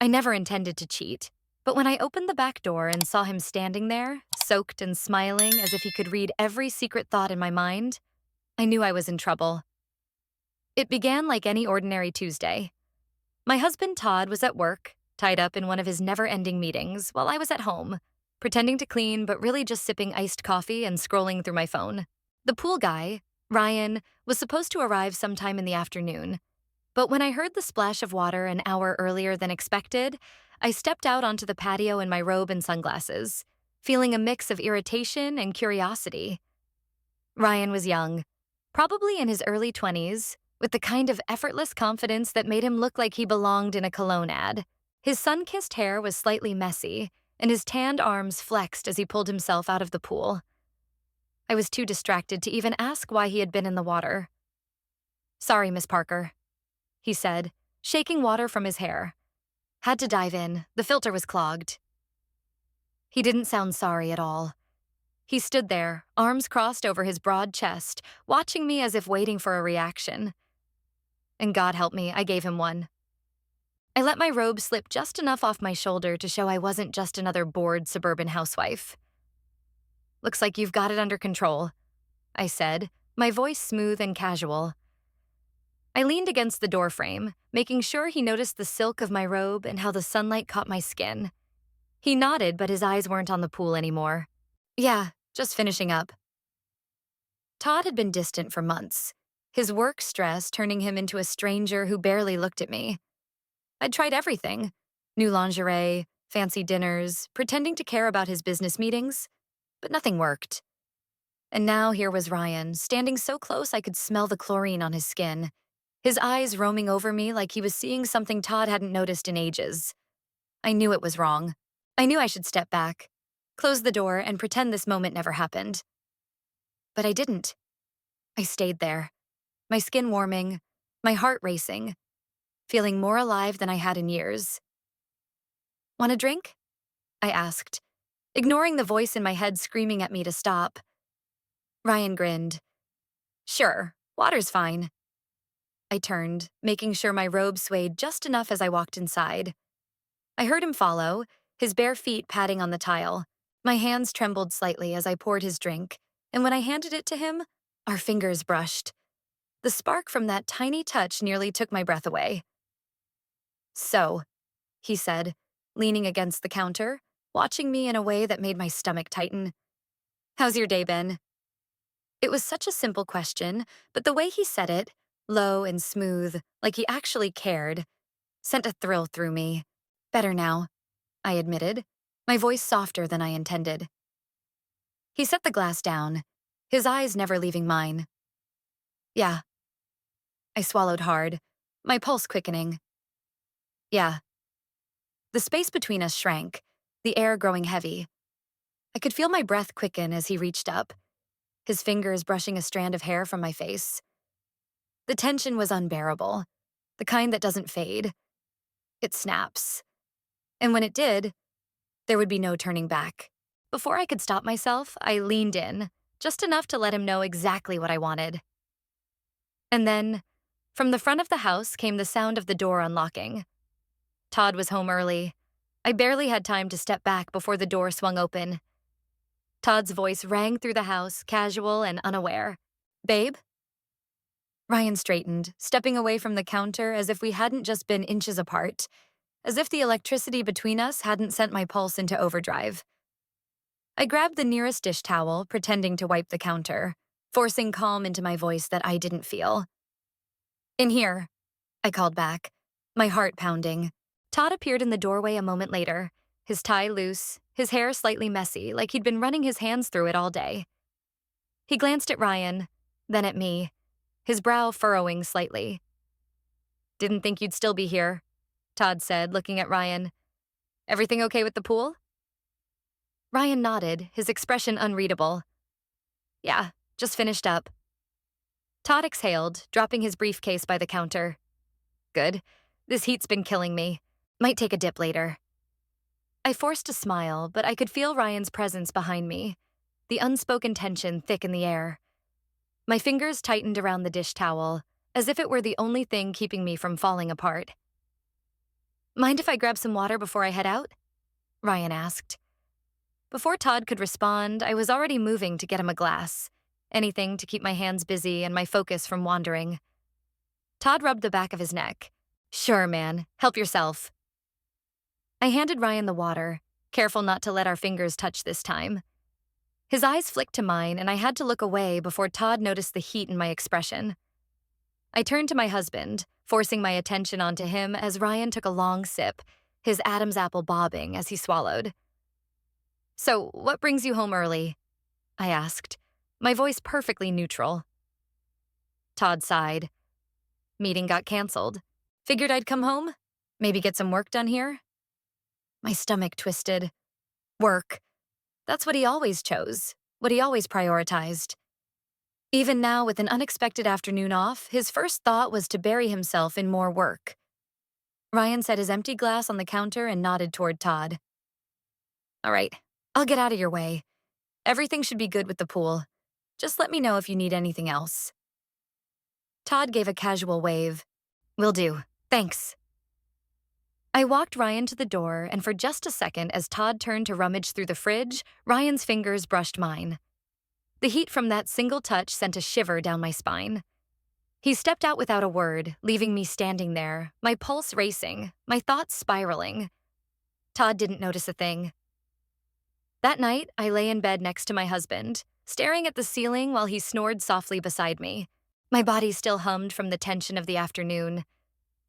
I never intended to cheat, but when I opened the back door and saw him standing there, soaked and smiling as if he could read every secret thought in my mind, I knew I was in trouble. It began like any ordinary Tuesday. My husband Todd was at work, tied up in one of his never-ending meetings, while I was at home, pretending to clean but really just sipping iced coffee and scrolling through my phone. The pool guy, Ryan, was supposed to arrive sometime in the afternoon, but when I heard the splash of water an hour earlier than expected, I stepped out onto the patio in my robe and sunglasses, feeling a mix of irritation and curiosity. Ryan was young, probably in his early 20s, with the kind of effortless confidence that made him look like he belonged in a cologne ad. His sun-kissed hair was slightly messy, and his tanned arms flexed as he pulled himself out of the pool. I was too distracted to even ask why he had been in the water. "Sorry, Miss Parker," he said, shaking water from his hair. "Had to dive in. The filter was clogged." He didn't sound sorry at all. He stood there, arms crossed over his broad chest, watching me as if waiting for a reaction. And God help me, I gave him one. I let my robe slip just enough off my shoulder to show I wasn't just another bored suburban housewife. "Looks like you've got it under control," I said, my voice smooth and casual. I leaned against the doorframe, making sure he noticed the silk of my robe and how the sunlight caught my skin. He nodded, but his eyes weren't on the pool anymore. "Yeah, just finishing up." Todd had been distant for months, his work stress turning him into a stranger who barely looked at me. I'd tried everything: new lingerie, fancy dinners, pretending to care about his business meetings, but nothing worked. And now here was Ryan, standing so close I could smell the chlorine on his skin, his eyes roaming over me like he was seeing something Todd hadn't noticed in ages. I knew it was wrong. I knew I should step back, close the door, and pretend this moment never happened. But I didn't. I stayed there, my skin warming, my heart racing, feeling more alive than I had in years. "Want a drink?" I asked, ignoring the voice in my head screaming at me to stop. Ryan grinned. "Sure, water's fine." I turned, making sure my robe swayed just enough as I walked inside. I heard him follow, his bare feet patting on the tile. My hands trembled slightly as I poured his drink, and when I handed it to him, our fingers brushed. The spark from that tiny touch nearly took my breath away. "So," he said, leaning against the counter, watching me in a way that made my stomach tighten. "How's your day been?" It was such a simple question, but the way he said it, low and smooth, like he actually cared, sent a thrill through me. "Better now," I admitted, my voice softer than I intended. He set the glass down, his eyes never leaving mine. "Yeah." I swallowed hard, my pulse quickening. "Yeah." The space between us shrank, the air growing heavy. I could feel my breath quicken as he reached up, his fingers brushing a strand of hair from my face. The tension was unbearable, the kind that doesn't fade. It snaps. And when it did, there would be no turning back. Before I could stop myself, I leaned in, just enough to let him know exactly what I wanted. And then, from the front of the house came the sound of the door unlocking. Todd was home early. I barely had time to step back before the door swung open. Todd's voice rang through the house, casual and unaware. "Babe?" Ryan straightened, stepping away from the counter as if we hadn't just been inches apart, as if the electricity between us hadn't sent my pulse into overdrive. I grabbed the nearest dish towel, pretending to wipe the counter, forcing calm into my voice that I didn't feel. "In here," I called back, my heart pounding. Todd appeared in the doorway a moment later, his tie loose, his hair slightly messy, like he'd been running his hands through it all day. He glanced at Ryan, then at me, his brow furrowing slightly. "Didn't think you'd still be here," Todd said, looking at Ryan. "Everything okay with the pool?" Ryan nodded, his expression unreadable. "Yeah, just finished up." Todd exhaled, dropping his briefcase by the counter. "Good. This heat's been killing me. Might take a dip later." I forced a smile, but I could feel Ryan's presence behind me, the unspoken tension thick in the air. My fingers tightened around the dish towel, as if it were the only thing keeping me from falling apart. Mind if I grab some water before I head out? Ryan asked. Before Todd could respond, I was already moving to get him a glass. Anything to keep my hands busy and my focus from wandering. Todd rubbed the back of his neck. Sure, man. Help yourself. I handed Ryan the water, careful not to let our fingers touch this time. His eyes flicked to mine, and I had to look away before Todd noticed the heat in my expression. I turned to my husband, forcing my attention onto him as Ryan took a long sip, his Adam's apple bobbing as he swallowed. So, what brings you home early? I asked, my voice perfectly neutral. Todd sighed. Meeting got canceled. Figured I'd come home? Maybe get some work done here? My stomach twisted. Work. That's what he always chose, what he always prioritized. Even now, with an unexpected afternoon off, his first thought was to bury himself in more work. Ryan set his empty glass on the counter and nodded toward Todd. All right, I'll get out of your way. Everything should be good with the pool. Just let me know if you need anything else. Todd gave a casual wave. Will do. Thanks. I walked Ryan to the door, and for just a second as Todd turned to rummage through the fridge, Ryan's fingers brushed mine. The heat from that single touch sent a shiver down my spine. He stepped out without a word, leaving me standing there, my pulse racing, my thoughts spiraling. Todd didn't notice a thing. That night, I lay in bed next to my husband, staring at the ceiling while he snored softly beside me. My body still hummed from the tension of the afternoon.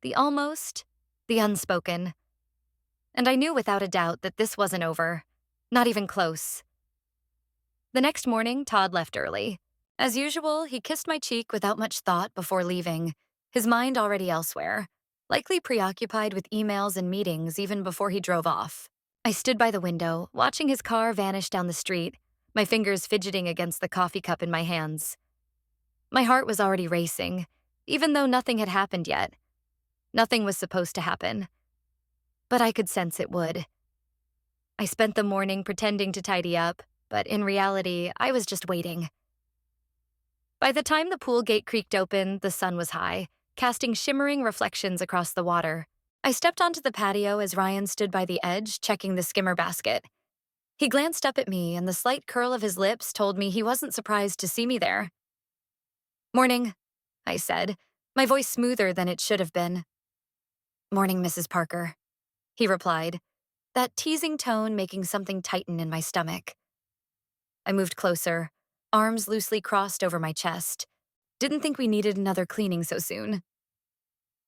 The almost, the unspoken. And I knew without a doubt that this wasn't over. Not even close. The next morning, Todd left early. As usual, he kissed my cheek without much thought before leaving, his mind already elsewhere, likely preoccupied with emails and meetings even before he drove off. I stood by the window, watching his car vanish down the street, my fingers fidgeting against the coffee cup in my hands. My heart was already racing, even though nothing had happened yet. Nothing was supposed to happen. But I could sense it would. I spent the morning pretending to tidy up, but in reality, I was just waiting. By the time the pool gate creaked open, the sun was high, casting shimmering reflections across the water. I stepped onto the patio as Ryan stood by the edge, checking the skimmer basket. He glanced up at me, and the slight curl of his lips told me he wasn't surprised to see me there. Morning, I said, my voice smoother than it should have been. Morning, Mrs. Parker, he replied, that teasing tone making something tighten in my stomach. I moved closer, arms loosely crossed over my chest. Didn't think we needed another cleaning so soon.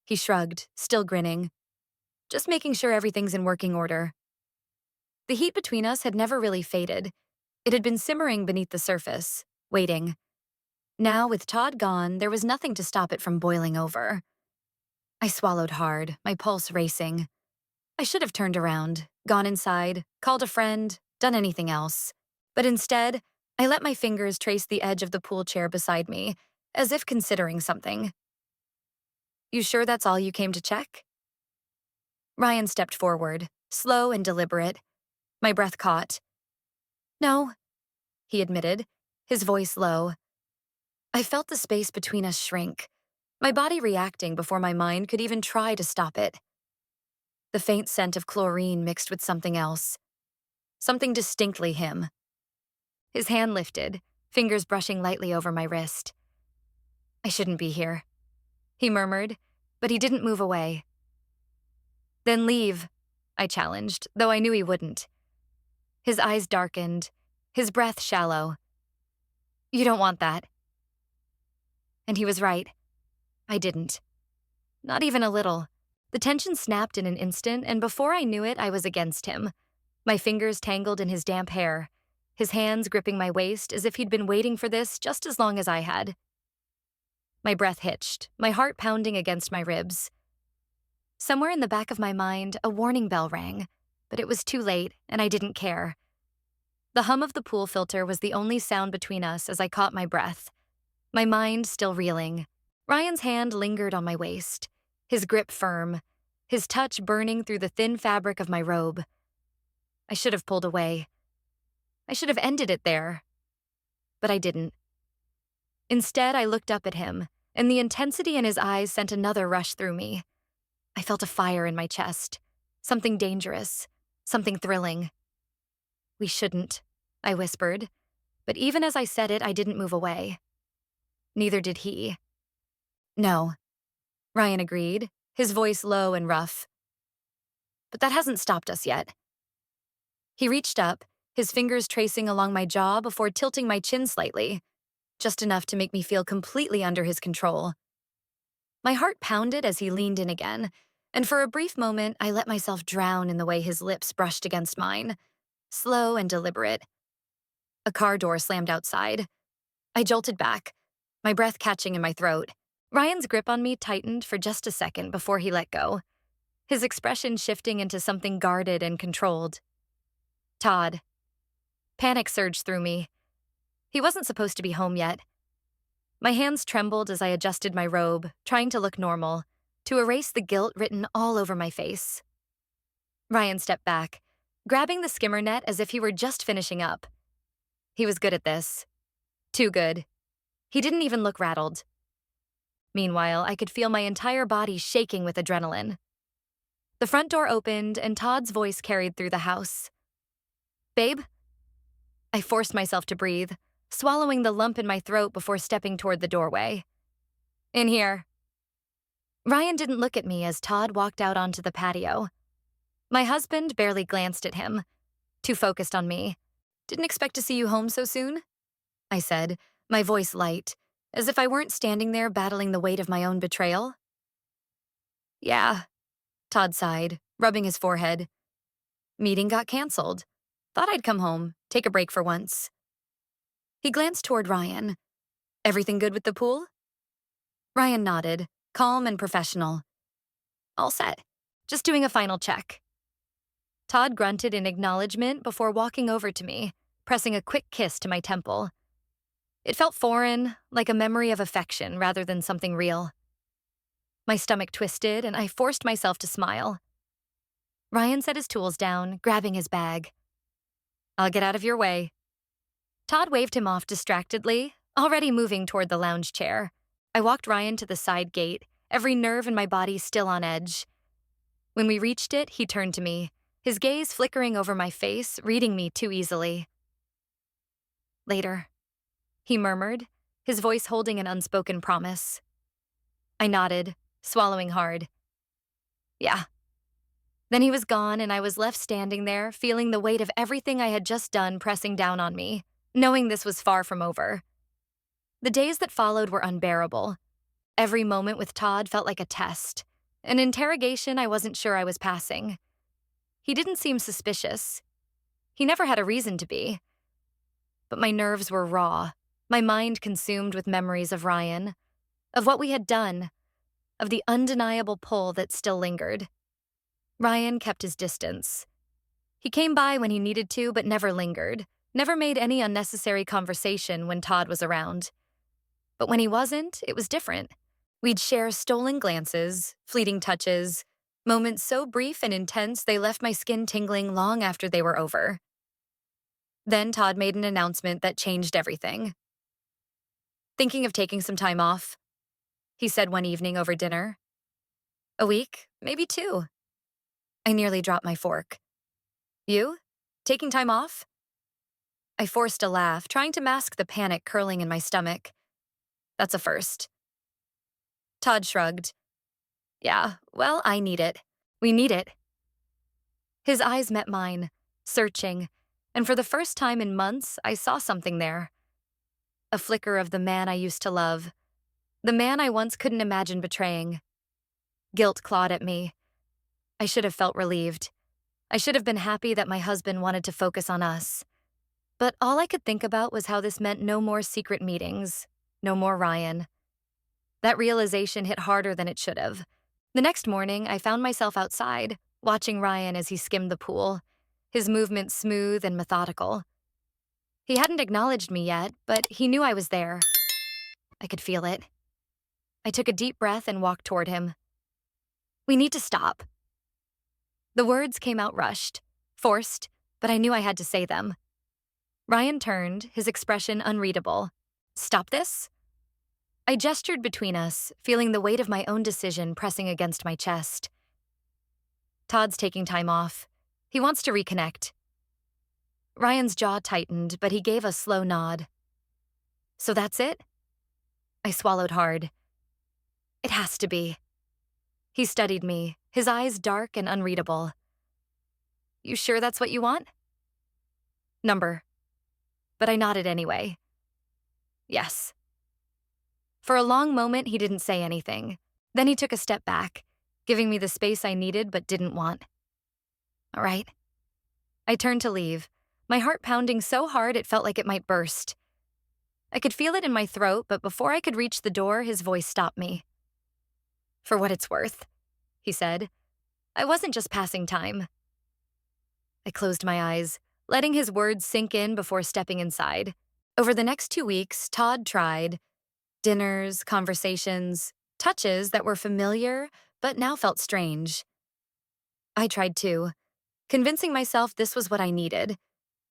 He shrugged, still grinning. Just making sure everything's in working order. The heat between us had never really faded. It had been simmering beneath the surface, waiting. Now, with Todd gone, there was nothing to stop it from boiling over. I swallowed hard, my pulse racing. I should have turned around, gone inside, called a friend, done anything else. But instead, I let my fingers trace the edge of the pool chair beside me, as if considering something. You sure that's all you came to check? Ryan stepped forward, slow and deliberate. My breath caught. No, he admitted, his voice low. I felt the space between us shrink, my body reacting before my mind could even try to stop it. The faint scent of chlorine mixed with something else. Something distinctly him. His hand lifted, fingers brushing lightly over my wrist. I shouldn't be here, he murmured, but he didn't move away. Then leave, I challenged, though I knew he wouldn't. His eyes darkened, his breath shallow. You don't want that. And he was right. I didn't. Not even a little. The tension snapped in an instant, and before I knew it, I was against him. My fingers tangled in his damp hair, his hands gripping my waist as if he'd been waiting for this just as long as I had. My breath hitched, my heart pounding against my ribs. Somewhere in the back of my mind, a warning bell rang, but it was too late, and I didn't care. The hum of the pool filter was the only sound between us as I caught my breath, my mind still reeling. Ryan's hand lingered on my waist, his grip firm, his touch burning through the thin fabric of my robe. I should have pulled away. I should have ended it there. But I didn't. Instead, I looked up at him, and the intensity in his eyes sent another rush through me. I felt a fire in my chest, something dangerous, something thrilling. We shouldn't, I whispered, but even as I said it, I didn't move away. Neither did he. No, Ryan agreed, his voice low and rough. But that hasn't stopped us yet. He reached up, his fingers tracing along my jaw before tilting my chin slightly, just enough to make me feel completely under his control. My heart pounded as he leaned in again, and for a brief moment, I let myself drown in the way his lips brushed against mine, slow and deliberate. A car door slammed outside. I jolted back, my breath catching in my throat. Ryan's grip on me tightened for just a second before he let go, his expression shifting into something guarded and controlled. Todd. Panic surged through me. He wasn't supposed to be home yet. My hands trembled as I adjusted my robe, trying to look normal, to erase the guilt written all over my face. Ryan stepped back, grabbing the skimmer net as if he were just finishing up. He was good at this. Too good. He didn't even look rattled. Meanwhile, I could feel my entire body shaking with adrenaline. The front door opened, and Todd's voice carried through the house. Babe? I forced myself to breathe, swallowing the lump in my throat before stepping toward the doorway. In here. Ryan didn't look at me as Todd walked out onto the patio. My husband barely glanced at him, too focused on me. Didn't expect to see you home so soon? I said, my voice light, as if I weren't standing there battling the weight of my own betrayal. Yeah, Todd sighed, rubbing his forehead. Meeting got canceled. Thought I'd come home, take a break for once. He glanced toward Ryan. Everything good with the pool? Ryan nodded, calm and professional. All set. Just doing a final check. Todd grunted in acknowledgement before walking over to me, pressing a quick kiss to my temple. It felt foreign, like a memory of affection rather than something real. My stomach twisted, and I forced myself to smile. Ryan set his tools down, grabbing his bag. I'll get out of your way. Todd waved him off distractedly, already moving toward the lounge chair. I walked Ryan to the side gate, every nerve in my body still on edge. When we reached it, he turned to me, his gaze flickering over my face, reading me too easily. Later, he murmured, his voice holding an unspoken promise. I nodded, swallowing hard. Yeah. Then he was gone, and I was left standing there, feeling the weight of everything I had just done pressing down on me, knowing this was far from over. The days that followed were unbearable. Every moment with Todd felt like a test, an interrogation I wasn't sure I was passing. He didn't seem suspicious. He never had a reason to be. But my nerves were raw, my mind consumed with memories of Ryan, of what we had done, of the undeniable pull that still lingered. Ryan kept his distance. He came by when he needed to, but never lingered, never made any unnecessary conversation when Todd was around. But when he wasn't, it was different. We'd share stolen glances, fleeting touches, moments so brief and intense they left my skin tingling long after they were over. Then Todd made an announcement that changed everything. Thinking of taking some time off, he said one evening over dinner. A week, maybe 2. I nearly dropped my fork. You? Taking time off? I forced a laugh, trying to mask the panic curling in my stomach. That's a first. Todd shrugged. Yeah, well, I need it. We need it. His eyes met mine, searching, and for the first time in months, I saw something there. A flicker of the man I used to love, the man I once couldn't imagine betraying. Guilt clawed at me. I should have felt relieved. I should have been happy that my husband wanted to focus on us. But all I could think about was how this meant no more secret meetings, no more Ryan. That realization hit harder than it should have. The next morning, I found myself outside, watching Ryan as he skimmed the pool, his movements smooth and methodical. He hadn't acknowledged me yet, but he knew I was there. I could feel it. I took a deep breath and walked toward him. We need to stop. The words came out rushed, forced, but I knew I had to say them. Ryan turned, his expression unreadable. Stop this? I gestured between us, feeling the weight of my own decision pressing against my chest. Todd's taking time off. He wants to reconnect. Ryan's jaw tightened, but he gave a slow nod. So that's it? I swallowed hard. It has to be. He studied me, his eyes dark and unreadable. You sure that's what you want? Number. But I nodded anyway. Yes. For a long moment, he didn't say anything. Then he took a step back, giving me the space I needed but didn't want. All right. I turned to leave, my heart pounding so hard it felt like it might burst. I could feel it in my throat, but before I could reach the door, his voice stopped me. For what it's worth, he said. I wasn't just passing time. I closed my eyes, letting his words sink in before stepping inside. Over the next 2 weeks, Todd tried dinners, conversations, touches that were familiar but now felt strange. I tried too, convincing myself this was what I needed,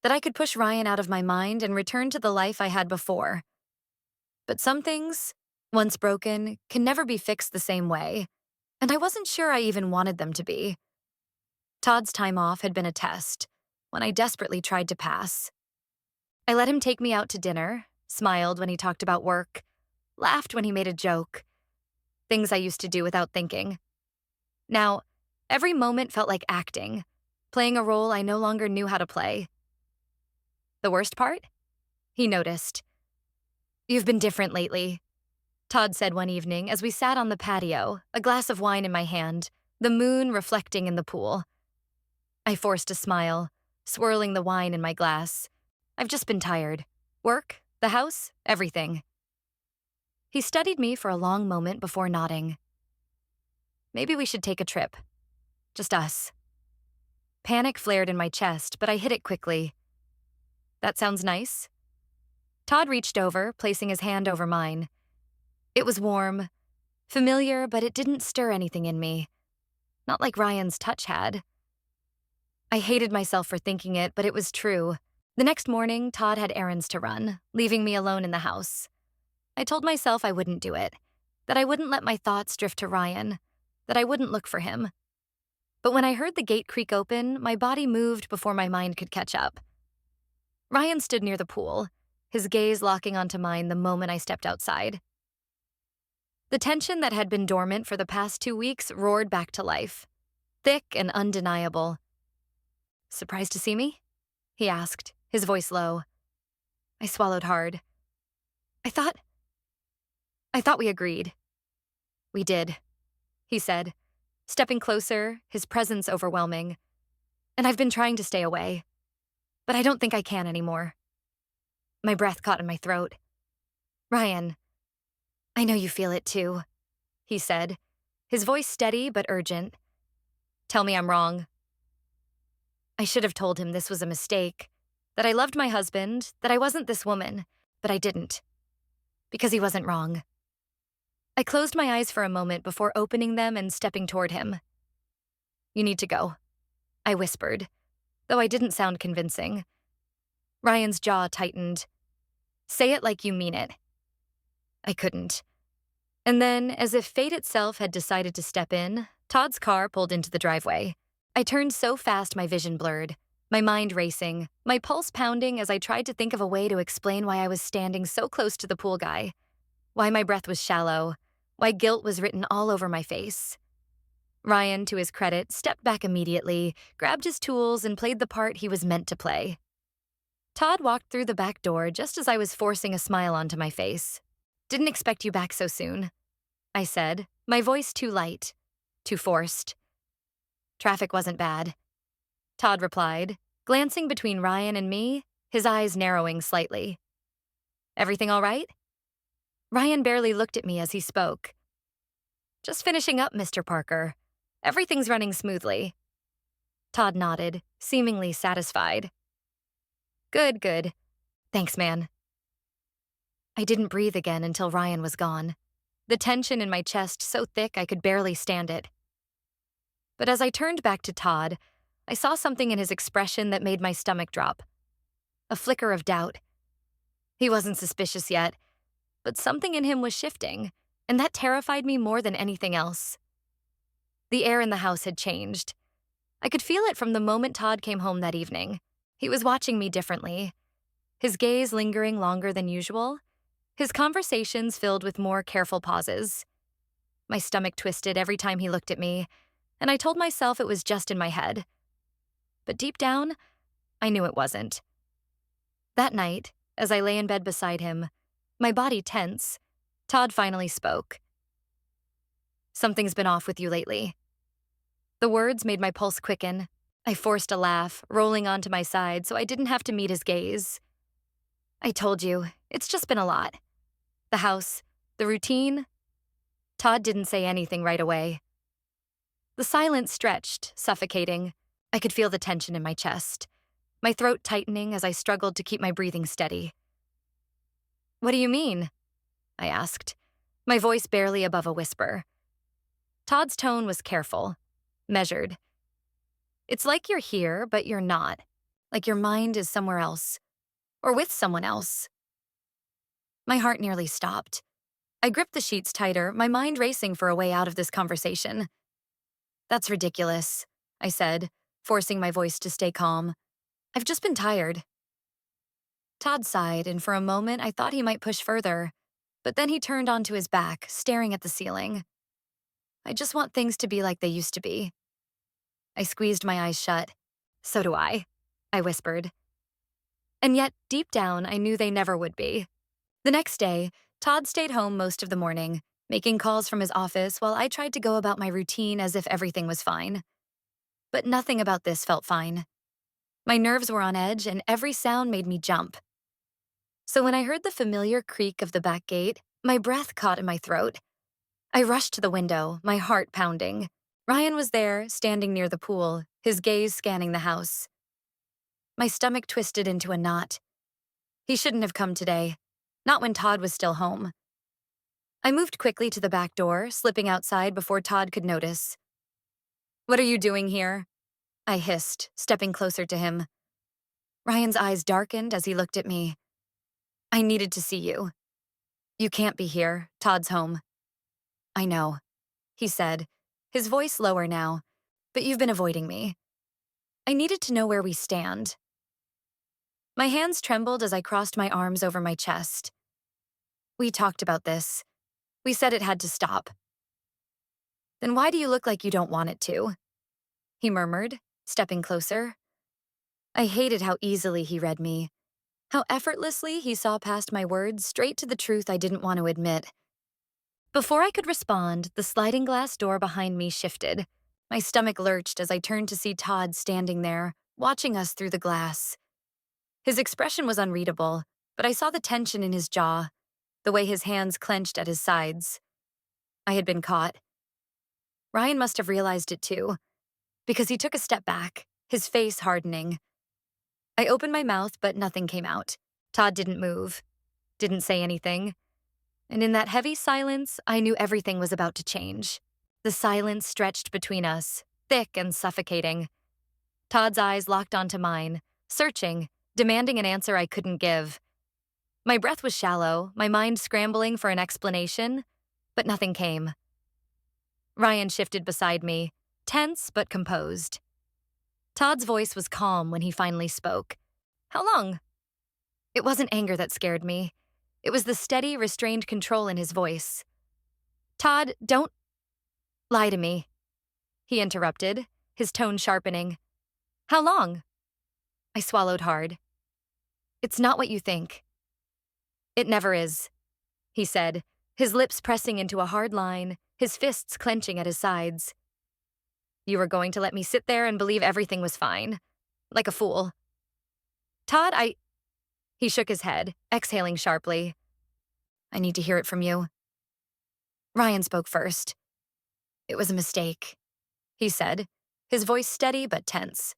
that I could push Ryan out of my mind and return to the life I had before. But some things, once broken, can never be fixed the same way, and I wasn't sure I even wanted them to be. Todd's time off had been a test, one I desperately tried to pass. I let him take me out to dinner, smiled when he talked about work, laughed when he made a joke. Things I used to do without thinking. Now, every moment felt like acting, playing a role I no longer knew how to play. The worst part? He noticed. You've been different lately, Todd said one evening as we sat on the patio, a glass of wine in my hand, the moon reflecting in the pool. I forced a smile, swirling the wine in my glass. I've just been tired. Work, the house, everything. He studied me for a long moment before nodding. Maybe we should take a trip. Just us. Panic flared in my chest, but I hid it quickly. That sounds nice. Todd reached over, placing his hand over mine. It was warm, familiar, but it didn't stir anything in me. Not like Ryan's touch had. I hated myself for thinking it, but it was true. The next morning, Todd had errands to run, leaving me alone in the house. I told myself I wouldn't do it, that I wouldn't let my thoughts drift to Ryan, that I wouldn't look for him. But when I heard the gate creak open, my body moved before my mind could catch up. Ryan stood near the pool, his gaze locking onto mine the moment I stepped outside. The tension that had been dormant for the past 2 weeks roared back to life, thick and undeniable. Surprised to see me? He asked, his voice low. I swallowed hard. I thought we agreed. We did, he said, stepping closer, his presence overwhelming. And I've been trying to stay away, but I don't think I can anymore. My breath caught in my throat. Ryan, I know you feel it too, he said, his voice steady but urgent. Tell me I'm wrong. I should have told him this was a mistake, that I loved my husband, that I wasn't this woman, but I didn't. Because he wasn't wrong. I closed my eyes for a moment before opening them and stepping toward him. You need to go, I whispered, though I didn't sound convincing. Ryan's jaw tightened. Say it like you mean it. I couldn't. And then, as if fate itself had decided to step in, Todd's car pulled into the driveway. I turned so fast my vision blurred, my mind racing, my pulse pounding as I tried to think of a way to explain why I was standing so close to the pool guy, why my breath was shallow, why guilt was written all over my face. Ryan, to his credit, stepped back immediately, grabbed his tools, and played the part he was meant to play. Todd walked through the back door just as I was forcing a smile onto my face. Didn't expect you back so soon, I said, my voice too light, too forced. Traffic wasn't bad, Todd replied, glancing between Ryan and me, his eyes narrowing slightly. Everything all right? Ryan barely looked at me as he spoke. Just finishing up, Mr. Parker. Everything's running smoothly. Todd nodded, seemingly satisfied. Good, good. Thanks, man. I didn't breathe again until Ryan was gone, the tension in my chest so thick I could barely stand it. But as I turned back to Todd, I saw something in his expression that made my stomach drop. A flicker of doubt. He wasn't suspicious yet, but something in him was shifting, and that terrified me more than anything else. The air in the house had changed. I could feel it from the moment Todd came home that evening. He was watching me differently, his gaze lingering longer than usual, his conversations filled with more careful pauses. My stomach twisted every time he looked at me, and I told myself it was just in my head. But deep down, I knew it wasn't. That night, as I lay in bed beside him, my body tense, Todd finally spoke. "Something's been off with you lately." The words made my pulse quicken. I forced a laugh, rolling onto my side so I didn't have to meet his gaze. "I told you, it's just been a lot. The house, the routine." Todd didn't say anything right away. The silence stretched, suffocating. I could feel the tension in my chest, my throat tightening as I struggled to keep my breathing steady. "What do you mean?" I asked, my voice barely above a whisper. Todd's tone was careful, measured. "It's like you're here, but you're not. Like your mind is somewhere else. Or with someone else." My heart nearly stopped. I gripped the sheets tighter, my mind racing for a way out of this conversation. "That's ridiculous," I said, forcing my voice to stay calm. "I've just been tired." Todd sighed, and for a moment I thought he might push further. But then he turned onto his back, staring at the ceiling. "I just want things to be like they used to be." I squeezed my eyes shut. "So do I whispered. And yet, deep down, I knew they never would be. The next day, Todd stayed home most of the morning, making calls from his office while I tried to go about my routine as if everything was fine. But nothing about this felt fine. My nerves were on edge, and every sound made me jump. So when I heard the familiar creak of the back gate, my breath caught in my throat. I rushed to the window, my heart pounding. Ryan was there, standing near the pool, his gaze scanning the house. My stomach twisted into a knot. He shouldn't have come today, not when Todd was still home. I moved quickly to the back door, slipping outside before Todd could notice. "What are you doing here?" I hissed, stepping closer to him. Ryan's eyes darkened as he looked at me. "I needed to see you." "You can't be here. Todd's home." "I know," he said, his voice lower now, "but you've been avoiding me. I needed to know where we stand." My hands trembled as I crossed my arms over my chest. "We talked about this. We said it had to stop." "Then why do you look like you don't want it to?" he murmured, stepping closer. I hated how easily he read me, how effortlessly he saw past my words straight to the truth I didn't want to admit. Before I could respond, the sliding glass door behind me shifted. My stomach lurched as I turned to see Todd standing there, watching us through the glass. His expression was unreadable, but I saw the tension in his jaw, the way his hands clenched at his sides. I had been caught. Ryan must have realized it too, because he took a step back, his face hardening. I opened my mouth, but nothing came out. Todd didn't move, didn't say anything. And in that heavy silence, I knew everything was about to change. The silence stretched between us, thick and suffocating. Todd's eyes locked onto mine, searching, demanding an answer I couldn't give. My breath was shallow, my mind scrambling for an explanation, but nothing came. Ryan shifted beside me, tense but composed. Todd's voice was calm when he finally spoke. "How long?" It wasn't anger that scared me. It was the steady, restrained control in his voice. "Todd, don't lie to me," he interrupted, his tone sharpening. "How long?" I swallowed hard. "It's not what you think." "It never is," he said, his lips pressing into a hard line, his fists clenching at his sides. "You were going to let me sit there and believe everything was fine, like a fool." "Todd, He shook his head, exhaling sharply. "I need to hear it from you." Ryan spoke first. "It was a mistake," he said, his voice steady but tense.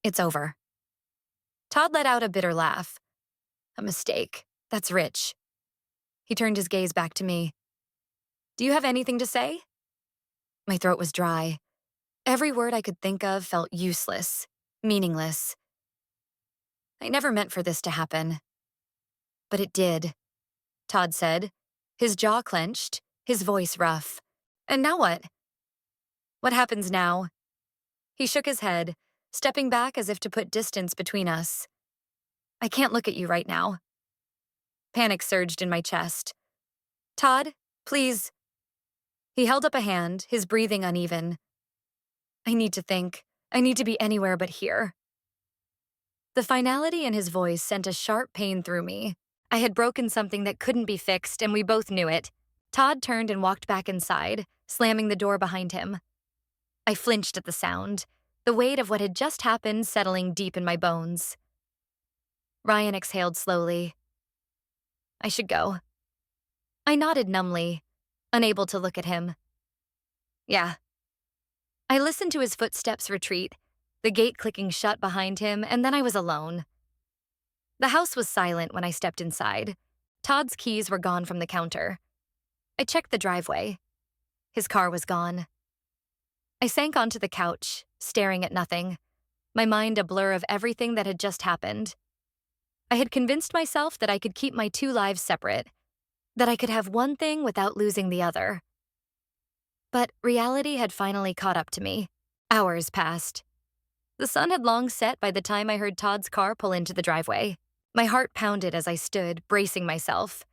"It's over." Todd let out a bitter laugh. "A mistake. That's rich." He turned his gaze back to me. "Do you have anything to say?" My throat was dry. Every word I could think of felt useless, meaningless. "I never meant for this to happen." "But it did," Todd said, his jaw clenched, his voice rough. "And now what?" "What happens now?" He shook his head, stepping back as if to put distance between us. I can't look at you right now. Panic surged in my chest. Todd, please. He held up a hand, his breathing uneven. I need to think. I need to be anywhere but here. The finality in his voice sent a sharp pain through me. I had broken something that couldn't be fixed, and we both knew it. Todd turned and walked back inside, slamming the door behind him. I flinched at the sound, the weight of what had just happened settling deep in my bones. Ryan exhaled slowly. I should go. I nodded numbly, unable to look at him. Yeah. I listened to his footsteps retreat, the gate clicking shut behind him, and then I was alone. The house was silent when I stepped inside. Todd's keys were gone from the counter. I checked the driveway. His car was gone. I sank onto the couch, staring at nothing, my mind a blur of everything that had just happened. I had convinced myself that I could keep my two lives separate, that I could have one thing without losing the other. But reality had finally caught up to me. Hours passed. The sun had long set by the time I heard Todd's car pull into the driveway. My heart pounded as I stood, bracing myself.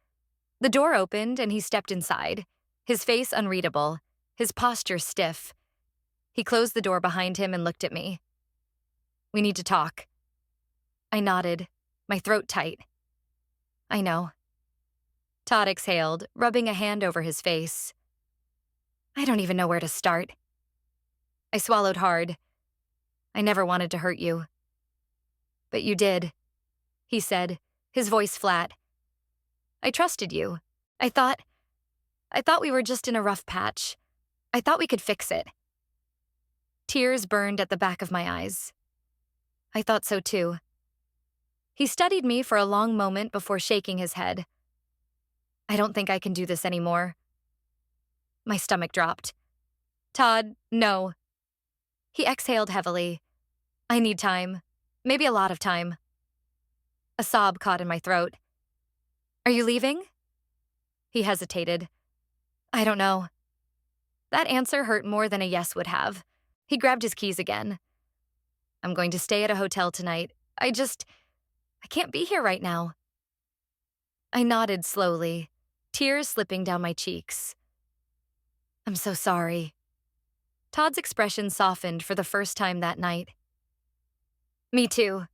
The door opened and he stepped inside, his face unreadable, his posture stiff. He closed the door behind him and looked at me. We need to talk. I nodded, my throat tight. I know. Todd exhaled, rubbing a hand over his face. I don't even know where to start. I swallowed hard. I never wanted to hurt you. But you did, he said, his voice flat. I trusted you. I thought we were just in a rough patch. I thought we could fix it. Tears burned at the back of my eyes. I thought so too. He studied me for a long moment before shaking his head. I don't think I can do this anymore. My stomach dropped. Todd, no. He exhaled heavily. I need time. Maybe a lot of time. A sob caught in my throat. Are you leaving? He hesitated. I don't know. That answer hurt more than a yes would have. He grabbed his keys again. I'm going to stay at a hotel tonight. I can't be here right now. I nodded slowly, tears slipping down my cheeks. I'm so sorry. Todd's expression softened for the first time that night. Me too.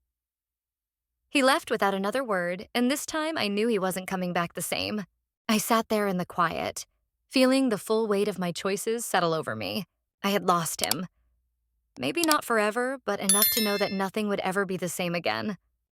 He left without another word, and this time I knew he wasn't coming back the same. I sat there in the quiet, feeling the full weight of my choices settle over me. I had lost him. Maybe not forever, but enough to know that nothing would ever be the same again.